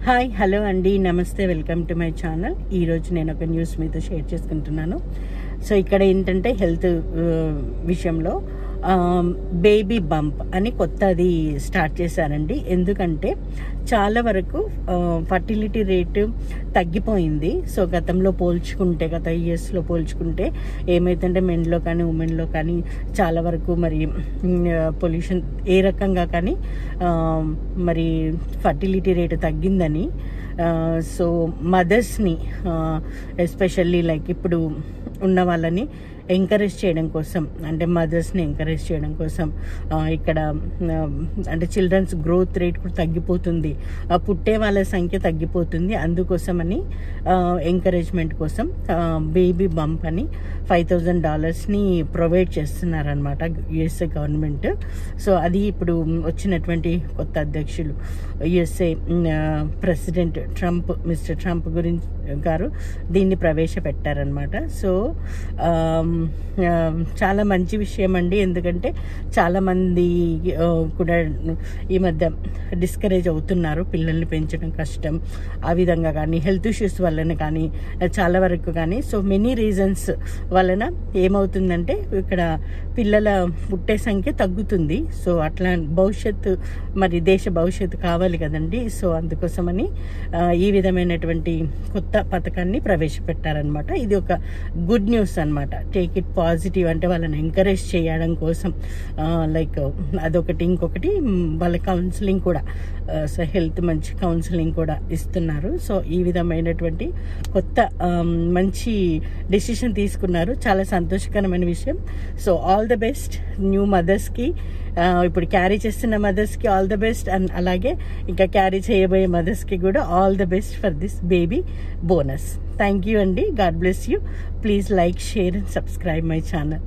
Hi hello అండి, నమస్తే, welcome to my channel. ఈరోజు నేను ఒక న్యూస్ మీతో షేర్ చేసుకుంటున్నాను. సో ఇక్కడ ఏంటంటే హెల్త్ విషయంలో బేబీ బంప్ అని కొత్తది స్టార్ట్ చేశారండి. ఎందుకంటే చాలా వరకు ఫర్టిలిటీ రేటు తగ్గిపోయింది. సో గతంలో పోల్చుకుంటే, గత ఇయర్స్లో పోల్చుకుంటే ఏమైతుంటే మెన్లో కానీ ఉమెన్లో కానీ చాలా వరకు మరి పొల్యూషన్ ఏ రకంగా కానీ మరి ఫర్టిలిటీ రేటు తగ్గిందని సో మదర్స్ని ఎస్పెషల్లీ లైక్ ఇప్పుడు ఉన్న వాళ్ళని ఎంకరేజ్ చేయడం కోసం, అంటే మదర్స్ని ఎంకరేజ్ చేయడం కోసం ఇక్కడ అంటే చిల్డ్రన్స్ గ్రోత్ రేట్ కూడా తగ్గిపోతుంది, పుట్టే వాళ్ళ సంఖ్య తగ్గిపోతుంది. అందుకోసమని ఎంకరేజ్మెంట్ కోసం బేబీ బంప్ అని $5,000 ప్రొవైడ్ చేస్తున్నారనమాట యుఎస్ఏ గవర్నమెంట్. సో అది ఇప్పుడు వచ్చినటువంటి కొత్త అధ్యక్షులు యుఎస్ఏ ప్రెసిడెంట్ మిస్టర్ ట్రంప్ గారు దీన్ని ప్రవేశపెట్టారనమాట. సో చాలా మంచి విషయం అండి. ఎందుకంటే చాలామంది కూడా ఈ మధ్య డిస్కరేజ్ అవుతున్నారు, పిల్లల్ని పెంచడం కష్టం ఆ విధంగా కానీ, హెల్త్ ఇష్యూస్ వలన కానీ, చాలా వరకు కానీ. సో మెనీ రీజన్స్ వలన ఏమవుతుందంటే ఇక్కడ పిల్లల పుట్టే సంఖ్య తగ్గుతుంది. సో అట్లా భవిష్యత్తు, మరి దేశ భవిష్యత్తు కావాలి కదండి. సో అందుకోసమని ఈ విధమైనటువంటి కొత్త పథకాన్ని ప్రవేశపెట్టారనమాట. ఇది ఒక గుడ్ న్యూస్ అనమాట. టేక్ ఇట్ పాజిటివ్, అంటే వాళ్ళని ఎంకరేజ్ చేయడం కోసం లైక్ అదొకటి. ఇంకొకటి వాళ్ళ కౌన్సిలింగ్ కూడా, సో హెల్త్ మంచి కౌన్సిలింగ్ కూడా ఇస్తున్నారు. సో ఈ విధమైనటువంటి కొత్త మంచి డెసిషన్ తీసుకున్నారు. చాలా సంతోషకరమైన విషయం. So all the best new మదర్స్కి, ఇప్పుడు క్యారీ చేస్తున్న మదర్స్కి ఆల్ ద బెస్ట్, అండ్ అలాగే ఇంకా క్యారీ చేయబోయే మదర్స్కి కూడా all the best for this baby bonus. Thank you అండి. God bless you. Please like, share and subscribe my channel.